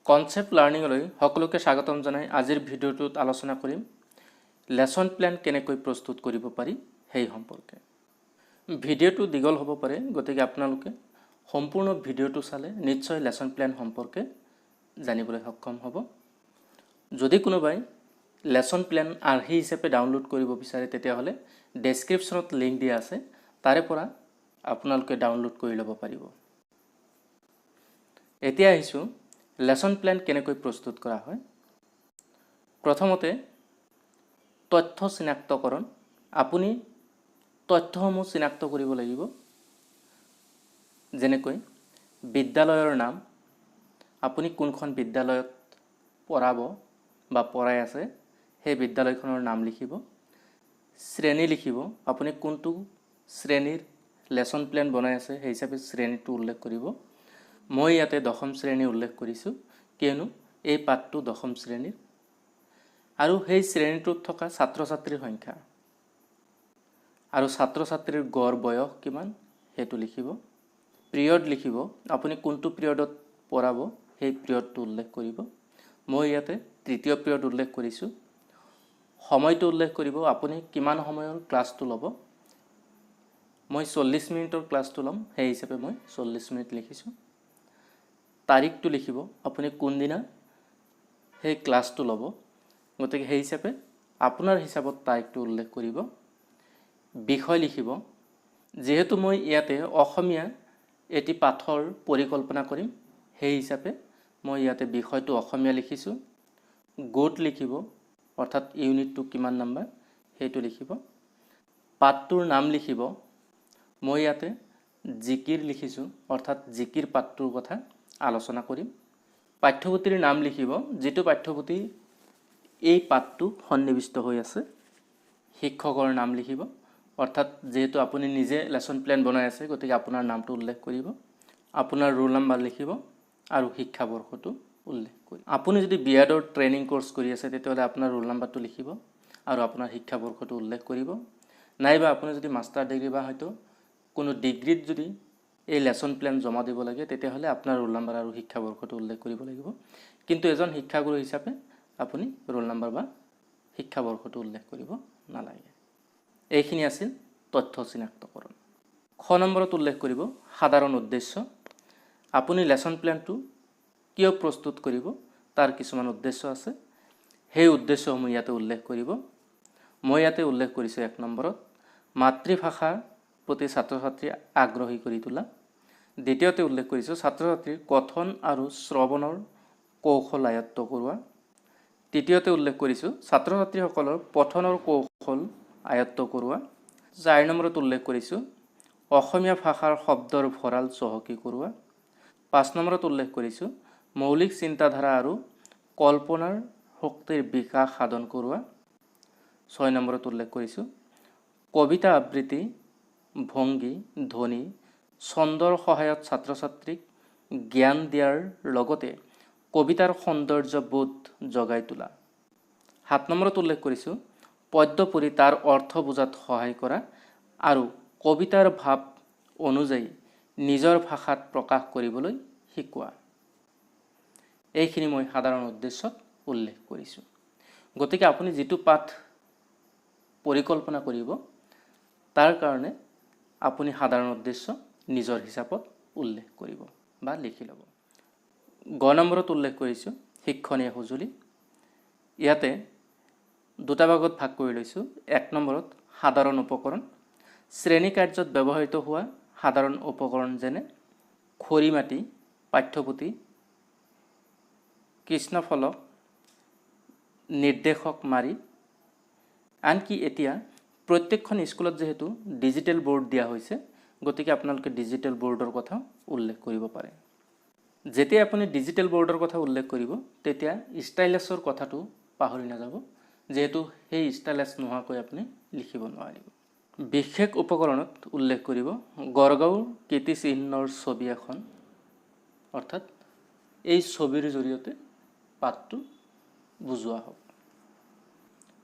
Concept লাৰ্ণিঙলৈ সকলোকে স্বাগতম জনাই আজিৰ ভিডিঅ'টোত আলোচনা কৰিম লেসন প্ল্যান কেনেকৈ প্ৰস্তুত কৰিব পাৰি সেই সম্পৰ্কে। ভিডিঅ'টো দীঘল হ'ব পাৰে, গতিকে আপোনালোকে সম্পূৰ্ণ ভিডিঅ'টো চালে নিশ্চয় লেসন প্ল্যান সম্পৰ্কে জানিবলৈ সক্ষম হ'ব। যদি কোনোবাই লেসন প্ল্যান আৰ্হি হিচাপে ডাউনলোড কৰিব বিচাৰে তেতিয়াহ'লে ডেছক্ৰিপশ্যনত লিংক দিয়া আছে, তাৰে পৰা আপোনালোকে ডাউনলোড কৰি ল'ব পাৰিব। এতিয়া আহিছোঁ লেসন প্ল্যান কেনেকৈ প্ৰস্তুত কৰা হয়। প্ৰথমতে তথ্য চিনাক্তকৰণ। আপুনি তথ্যসমূহ চিনাক্ত কৰিব লাগিব, যেনেকৈ বিদ্যালয়ৰ নাম, আপুনি কোনখন বিদ্যালয়ত পঢ়াব বা পঢ়াই আছে সেই বিদ্যালয়খনৰ নাম লিখিব। শ্ৰেণী লিখিব, আপুনি কোনটো শ্ৰেণীৰ লেসন প্ল্যান বনাই আছে সেই হিচাপে শ্ৰেণীটো উল্লেখ কৰিব। মই ইয়াতে দশম শ্ৰেণী উল্লেখ কৰিছোঁ, কিয়নো এই পাঠটো দশম শ্ৰেণীৰ, আৰু সেই শ্ৰেণীটোত থকা ছাত্ৰ ছাত্ৰীৰ সংখ্যা আৰু ছাত্ৰ ছাত্ৰীৰ গড় বয়স কিমান সেইটো লিখিব। পিৰিয়ড লিখিব, আপুনি কোনটো পিৰিয়ডত পঢ়াব সেই পিৰিয়ডটো উল্লেখ কৰিব। মই ইয়াতে তৃতীয় পিৰিয়ড উল্লেখ কৰিছোঁ। সময়টো উল্লেখ কৰিব, আপুনি কিমান সময়ৰ ক্লাছটো ল'ব। মই 40 মিনিটৰ ক্লাছটো ল'ম, সেই হিচাপে মই 40 মিনিট লিখিছোঁ। তাৰিখটো লিখিব, আপুনি কোনদিনা সেই ক্লাছটো ল'ব, গতিকে সেই হিচাপে আপোনাৰ হিচাপত তাৰিখটো উল্লেখ কৰিব। বিষয় লিখিব, যিহেতু মই ইয়াতে অসমীয়া এটি পাঠৰ পৰিকল্পনা কৰিম সেই হিচাপে মই ইয়াতে বিষয়টো অসমীয়া লিখিছোঁ। গোট লিখিব, অৰ্থাৎ ইউনিটটো কিমান নাম্বাৰ সেইটো লিখিব। পাঠটোৰ নাম লিখিব, মই ইয়াতে জিকিৰ লিখিছোঁ, অৰ্থাৎ জিকিৰ পাঠটোৰ কথা আলোচনা কৰিম। পাঠ্যপুথিৰ নাম লিখিব, যিটো পাঠ্যপুথি এই পাঠটো সন্নিৱিষ্ট হৈ আছে। শিক্ষকৰ নাম লিখিব, অৰ্থাৎ যিহেতু আপুনি নিজে লেসন প্ল্যান বনাই আছে গতিকে আপোনাৰ নামটো উল্লেখ কৰিব। আপোনাৰ ৰোল নাম্বাৰ লিখিব আৰু শিক্ষাবৰ্ষটো উল্লেখ কৰিব। আপুনি যদি বিএডৰ ট্ৰেইনিং কোৰ্চ কৰি আছে তেতিয়াহ'লে আপোনাৰ ৰোল নাম্বাৰটো লিখিব আৰু আপোনাৰ শিক্ষাবৰ্ষটো উল্লেখ কৰিব। নাইবা আপুনি যদি মাষ্টাৰ ডিগ্ৰী বা হয়তো কোনো ডিগ্ৰীত যদি এই লেসন প্ল্যান জমা দিব লাগে তেতিয়াহ'লে আপোনাৰ ৰোল নাম্বাৰ আৰু শিক্ষাবৰ্ষটো উল্লেখ কৰিব লাগিব। কিন্তু এজন শিক্ষাগুৰু হিচাপে আপুনি ৰোল নাম্বাৰ বা শিক্ষাবৰ্ষটো উল্লেখ কৰিব নালাগে। এইখিনি আছিল তথ্য চিনাক্তকৰণ। খ নম্বৰত উল্লেখ কৰিব সাধাৰণ উদ্দেশ্য। আপুনি লেসন প্ল্যানটো কিয় প্ৰস্তুত কৰিব তাৰ কিছুমান উদ্দেশ্য আছে, সেই উদ্দেশ্যসমূহ ইয়াতে উল্লেখ কৰিব। মই ইয়াতে উল্লেখ কৰিছোঁ 1 নম্বৰত মাতৃভাষাৰ প্ৰতি ছাত্ৰ ছাত্ৰী আগ্ৰহী কৰি তোলা। দ্বিতীয়তে উল্লেখ কৰিছোঁ ছাত্ৰ ছাত্ৰীৰ কথন আৰু শ্ৰৱণৰ কৌশল আয়ত্ত কৰোৱা। তৃতীয়তে উল্লেখ কৰিছোঁ ছাত্ৰ ছাত্ৰীসকলৰ পঠনৰ কৌশল আয়ত্ত কৰোৱা। 4 নম্বৰত উল্লেখ কৰিছোঁ অসমীয়া ভাষাৰ শব্দৰ ভঁৰাল চহকী কৰোৱা। 5 নম্বৰত উল্লেখ কৰিছোঁ মৌলিক চিন্তাধাৰা আৰু কল্পনাৰ শক্তিৰ বিকাশ সাধন কৰোৱা। 6 নম্বৰত উল্লেখ কৰিছোঁ কবিতা আবৃত্তি, ভংগী, ধ্বনি, ছন্দৰ সহায়ত ছাত্ৰ ছাত্ৰীক জ্ঞান দিয়াৰ লগতে কবিতাৰ সৌন্দৰ্যবোধ জগাই তোলা। 7 নম্বৰত উল্লেখ কৰিছোঁ পদ্য পঢ়ি তাৰ অৰ্থ বুজাত সহায় কৰা আৰু কবিতাৰ ভাৱ অনুযায়ী নিজৰ ভাষাত প্ৰকাশ কৰিবলৈ শিকোৱা। এইখিনি মই সাধাৰণ উদ্দেশ্যত উল্লেখ কৰিছোঁ। গতিকে আপুনি যিটো পাঠ পৰিকল্পনা কৰিব তাৰ কাৰণে আপুনি সাধাৰণ উদ্দেশ্য নিজৰ হিচাপত উল্লেখ কৰিব বা লিখি ল'ব। গ নম্বৰত উল্লেখ কৰিছোঁ শিক্ষণীয় সঁজুলি। ইয়াতে দুটা ভাগত ভাগ কৰি লৈছোঁ। 1 নম্বৰত সাধাৰণ উপকৰণ। শ্ৰেণী কাৰ্যত ব্যৱহৃত হোৱা সাধাৰণ উপকৰণ যেনে খৰি মাটি, পাঠ্যপুথি, কৃষ্ণফলক, নিৰ্দেশক মাৰি। আনকি এতিয়া প্ৰত্যেকখন স্কুলত যিহেতু ডিজিটেল বোৰ্ড দিয়া হৈছে গতিকে আপোনালোকে ডিজিটেল বোৰ্ডৰ কথা উল্লেখ কৰিব পাৰে। যেতিয়া আপুনি ডিজিটেল বোৰ্ডৰ কথা উল্লেখ কৰিব তেতিয়া ষ্টাইলাছৰ কথাটো পাহৰি নাযাব, যিহেতু সেই ষ্টাইলাছ নোহোৱাকৈ আপুনি লিখিব নোৱাৰিব। বিশেষ উপকৰণত উল্লেখ কৰিব গড়গাঁও কীৰ্তিচিহ্নৰ ছবি এখন, অৰ্থাৎ এই ছবিৰ জৰিয়তে পাঠটো বুজোৱা হ'ব।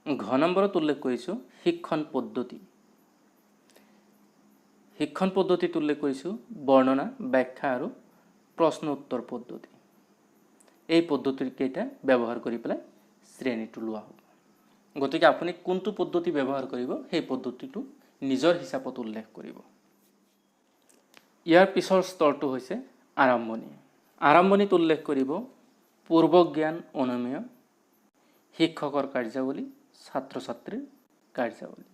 ঘ নম্বৰত উল্লেখ কৰিছোঁ শিক্ষণ পদ্ধতি। শিক্ষণ পদ্ধতিত উল্লেখ কৰিছোঁ বৰ্ণনা, ব্যাখ্যা আৰু প্ৰশ্ন উত্তৰ পদ্ধতি। এই পদ্ধতিকেইটা ব্যৱহাৰ কৰি পেলাই শ্ৰেণীটো লোৱা হ'ব। গতিকে আপুনি কোনটো পদ্ধতি ব্যৱহাৰ কৰিব সেই পদ্ধতিটো নিজৰ হিচাপত উল্লেখ কৰিব। ইয়াৰ পিছৰ স্তৰটো হৈছে আৰম্ভণি। আৰম্ভণিত উল্লেখ কৰিব পূৰ্ব জ্ঞান অনুমেয়, শিক্ষকৰ কাৰ্যাৱলী, ছাত্ৰ ছাত্ৰীৰ কাৰ্যাৱলী।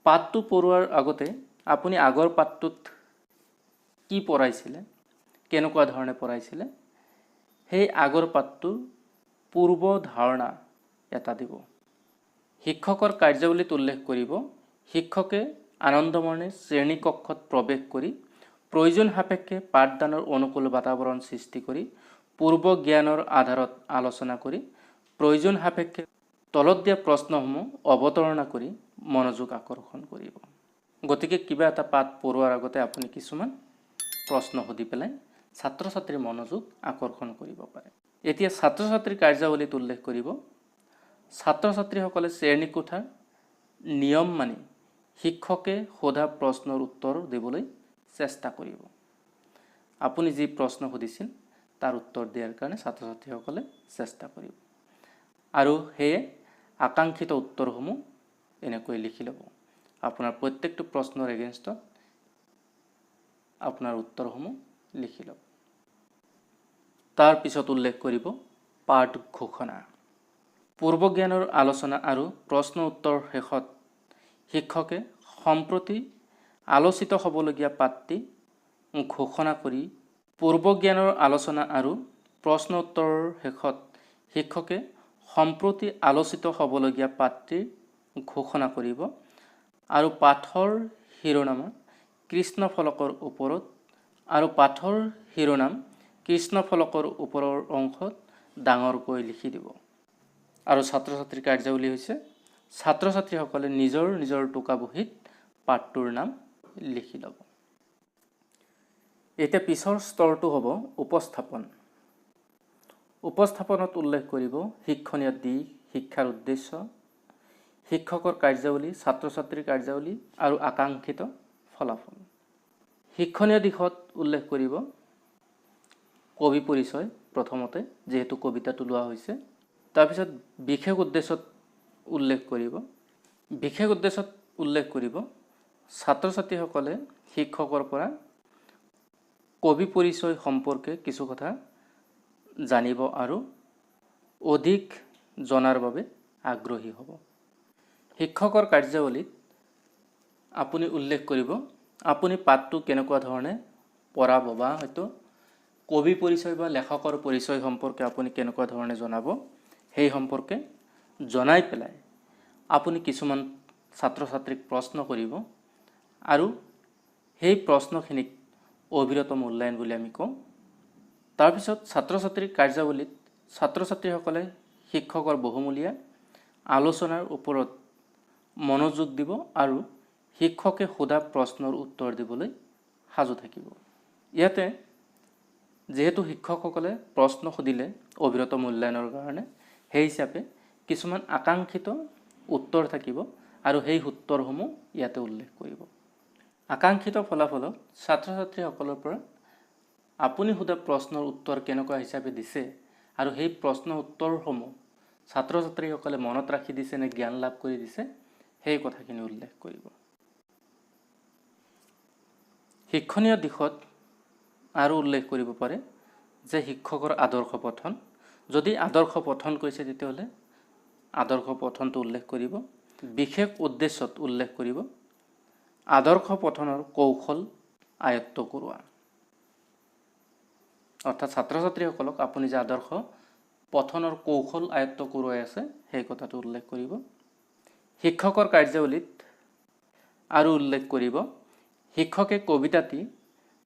পাঠটো পঢ়োৱাৰ আগতে আপুনি আগৰ পাঠটোত কি পঢ়াইছিলে, কেনেকুৱা ধৰণে পঢ়াইছিলে, সেই আগৰ পাঠটোৰ পূৰ্ব ধাৰণা এটা দিব। শিক্ষকৰ কাৰ্যাৱলীত উল্লেখ কৰিব শিক্ষকে আনন্দমনে শ্ৰেণীকক্ষত প্ৰৱেশ কৰি প্ৰয়োজন সাপেক্ষে পাঠদানৰ অনুকূল বাতাবৰণ সৃষ্টি কৰি পূৰ্ব জ্ঞানৰ আধাৰত আলোচনা কৰি প্ৰয়োজন সাপেক্ষে তলত দিয়া প্ৰশ্নসমূহ অৱতাৰণা কৰি মনোযোগ আকৰ্ষণ কৰিব। গতিকে কিবা এটা পাঠ পঢ়োৱাৰ আগতে আপুনি কিছুমান প্ৰশ্ন সুধি পেলাই ছাত্ৰ ছাত্ৰীৰ মনোযোগ আকৰ্ষণ কৰিব পাৰে। এতিয়া ছাত্ৰ ছাত্ৰীৰ কাৰ্যাৱলীত উল্লেখ কৰিব ছাত্ৰ ছাত্ৰীসকলে শ্ৰেণীকোঠাৰ নিয়ম মানি শিক্ষকে সোধা প্ৰশ্নৰ উত্তৰ দিবলৈ চেষ্টা কৰিব। আপুনি যি প্ৰশ্ন সুধিছিল তাৰ উত্তৰ দিয়াৰ কাৰণে ছাত্ৰ ছাত্ৰীসকলে চেষ্টা কৰিব আৰু সেয়ে আকাংক্ষিত উত্তৰসমূহ এনেকৈ লিখি ল'ব। আপোনাৰ প্ৰত্যেকটো প্ৰশ্নৰ এগেইনষ্টত আপোনাৰ উত্তৰসমূহ লিখি ল'ব। তাৰ পিছত উল্লেখ কৰিব পাঠ ঘোষণা। পূৰ্ব জ্ঞানৰ আলোচনা আৰু প্ৰশ্ন উত্তৰ শেষত শিক্ষকে সম্প্ৰতি আলোচিত হ'বলগীয়া পাঠটি ঘোষণা কৰি পূৰ্ব জ্ঞানৰ আলোচনা আৰু প্ৰশ্ন উত্তৰৰ শেষত শিক্ষকে সম্প্ৰতি আলোচিত হ'বলগীয়া পাঠটিৰ ঘোষণা কৰিব আৰু পাঠৰ শিৰোনাম কৃষ্ণফলকৰ ওপৰত আৰু পাঠৰ শিৰোনাম কৃষ্ণফলকৰ ওপৰৰ অংশত ডাঙৰকৈ লিখি দিব। আৰু ছাত্ৰ ছাত্ৰীৰ কাৰ্যাৱলী হৈছে ছাত্ৰ ছাত্ৰীসকলে নিজৰ নিজৰ টোকা বহীত পাঠটোৰ নাম লিখি ল'ব। এতিয়া পিছৰ স্তৰটো হ'ব উপস্থাপন। উপস্থাপনত উল্লেখ কৰিব শিক্ষণীয় দিশ, শিক্ষাৰ উদ্দেশ্য, শিক্ষকৰ কাৰ্যাৱলী, ছাত্ৰ ছাত্ৰীৰ কাৰ্যাৱলী আৰু আকাংক্ষিত ফলাফল। শিক্ষণীয় দিশত উল্লেখ কৰিব কবি পৰিচয় প্ৰথমতে, যিহেতু কবিতাটো লোৱা হৈছে। তাৰপিছত বিশেষ উদ্দেশ্যত উল্লেখ কৰিব ছাত্ৰ ছাত্ৰীসকলে শিক্ষকৰ পৰা কবি পৰিচয় সম্পৰ্কে কিছু কথা জানিব আৰু অধিক জনাৰ বাবে আগ্ৰহী হ'ব। শিক্ষকৰ কাৰ্যাৱলীত আপুনি উল্লেখ কৰিব আপুনি পাঠটো কেনেকুৱা ধৰণে পঢ়াব বা হয়তো কবি পৰিচয় বা লেখকৰ পৰিচয় সম্পৰ্কে আপুনি কেনেকুৱা ধৰণে জনাব সেই সম্পৰ্কে জনাই পেলাই আপুনি কিছুমান ছাত্ৰ ছাত্ৰীক প্ৰশ্ন কৰিব আৰু সেই প্ৰশ্নখিনিক অবিৰত মূল্যায়ন বুলি আমি কওঁ। তাৰপিছত ছাত্ৰ ছাত্ৰীৰ কাৰ্যাৱলীত ছাত্ৰ ছাত্ৰীসকলে শিক্ষকৰ বহুমূলীয়া আলোচনাৰ ওপৰত মনোযোগ দিব আৰু শিক্ষকে সোধা প্ৰশ্নৰ উত্তৰ দিবলৈ সাজু থাকিব। ইয়াতে যিহেতু শিক্ষকসকলে প্ৰশ্ন সুধিলে অবিৰত মূল্যায়নৰ কাৰণে, সেই হিচাপে কিছুমান আকাংক্ষিত উত্তৰ থাকিব আৰু সেই উত্তৰসমূহ ইয়াতে উল্লেখ কৰিব। আকাংক্ষিত ফলাফলত ছাত্ৰ ছাত্ৰীসকলৰ পৰা আপুনি সোধা প্ৰশ্নৰ উত্তৰ কেনেকুৱা হিচাপে দিছে আৰু সেই প্ৰশ্ন উত্তৰসমূহ ছাত্ৰ ছাত্ৰীসকলে মনত ৰাখি দিছে নে জ্ঞান লাভ কৰি দিছে সেই কথাখিনি উল্লেখ কৰিব। শিক্ষণীয় দিশত আৰু উল্লেখ কৰিব পাৰে যে শিক্ষকৰ আদৰ্শ পঠন। যদি আদৰ্শ পঠন কৰিছে তেতিয়াহ'লে আদৰ্শ পঠনটো উল্লেখ কৰিব। বিশেষ উদ্দেশ্যত উল্লেখ কৰিব আদৰ্শ পঠনৰ কৌশল আয়ত্ত কৰোৱা। অৰ্থাৎ ছাত্ৰ ছাত্ৰীসকলক আপুনি যে আদৰ্শ পঠনৰ কৌশল আয়ত্ত কৰোৱাই আছে সেই কথাটো উল্লেখ কৰিব। শিক্ষকৰ কাৰ্যাৱলীত আৰু উল্লেখ কৰিব শিক্ষকে কবিতাটি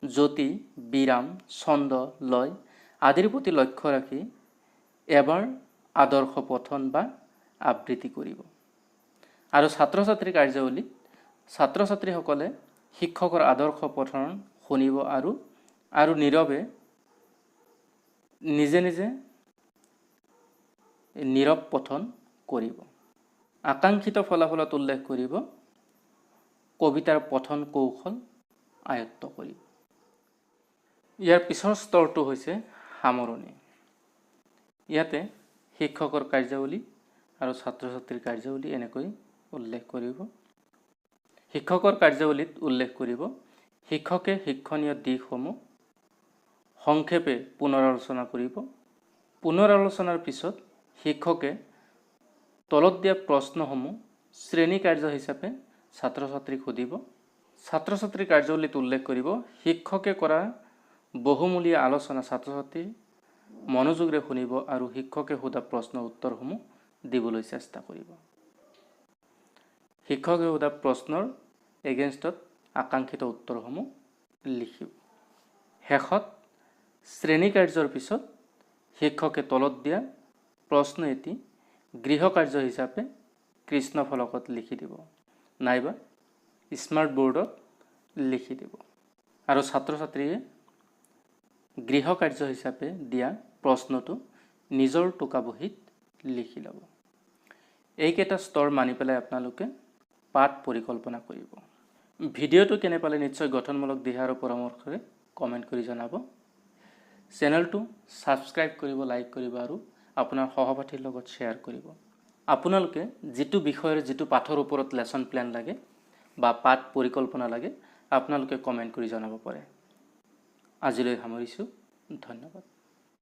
জ্যোতি, বিৰাম, ছন্দ, লয় আদিৰ প্ৰতি লক্ষ্য ৰাখি এবাৰ আদৰ্শ পঠন বা আবৃত্তি কৰিব। আৰু ছাত্ৰ ছাত্ৰীৰ কাৰ্যাৱলীত ছাত্ৰ ছাত্ৰীসকলে শিক্ষকৰ আদৰ্শ পঠন শুনিব আৰু নীৰৱে নিজে নিজে নীৰৱ পঠন কৰিব। আকাংক্ষিত ফলাফলত উল্লেখ কৰিব কবিতাৰ পঠন কৌশল আয়ত্ত কৰিব। ইয়াৰ পিছৰ স্তৰটো হৈছে সামৰণি। ইয়াতে শিক্ষকৰ কাৰ্যাৱলী আৰু ছাত্ৰ ছাত্ৰীৰ কাৰ্যাৱলী এনেকৈ উল্লেখ কৰিব। শিক্ষকৰ কাৰ্যাৱলীত উল্লেখ কৰিব, শিক্ষকে শিক্ষণীয় দিশসমূহ সংক্ষেপে পুনৰালোচনা কৰিব। পুনৰালোচনাৰ পিছত শিক্ষকে তলত দিয়া প্ৰশ্নসমূহ শ্ৰেণী কাৰ্য হিচাপে ছাত্ৰ ছাত্ৰীক সুধিব। ছাত্ৰ ছাত্ৰীৰ কাৰ্যাৱলীত উল্লেখ কৰিব, শিক্ষকে কৰা বহুমূলীয়া আলোচনা ছাত্ৰ ছাত্ৰী মনোযোগেৰে শুনিব আৰু শিক্ষকে সোধা প্ৰশ্নৰ উত্তৰসমূহ দিবলৈ চেষ্টা কৰিব। শিক্ষকে সোধা প্ৰশ্নৰ এগেইনষ্টত আকাংক্ষিত উত্তৰসমূহ লিখিব। শেষত শ্ৰেণী কাৰ্যৰ পিছত শিক্ষকে তলত দিয়া প্ৰশ্ন এটি গৃহ কাৰ্য হিচাপে কৃষ্ণফলকত লিখি দিব নাইবা স্মাৰ্ট বোৰ্ডত লিখি দিব আৰু ছাত্ৰ ছাত্ৰীয়ে গৃহ কাৰ্য হিচাপে দিয়া প্ৰশ্নটো নিজৰ টোকা বহীত লিখি ল'ব। এইকেইটা স্তৰ মানি পেলাই আপোনালোকে পাঠ পৰিকল্পনা কৰিব। ভিডিঅ'টো কেনে পালে নিশ্চয় গঠনমূলক দিহা আৰু পৰামৰ্শৰে কমেণ্ট কৰি জনাব। চেনেলটো ছাবস্ক্ৰাইব কৰিব, লাইক কৰিব আৰু আপোনাৰ সহপাঠীৰ লগত শ্বেয়াৰ কৰিব। আপোনালোকে যিটো বিষয়ৰ যিটো পাঠৰ ওপৰত লেচন প্লেন লাগে বা পাঠ পৰিকল্পনা লাগে আপোনালোকে কমেণ্ট কৰি জনাব পাৰে। আজিলৈ সামৰিছোঁ। ধন্যবাদ।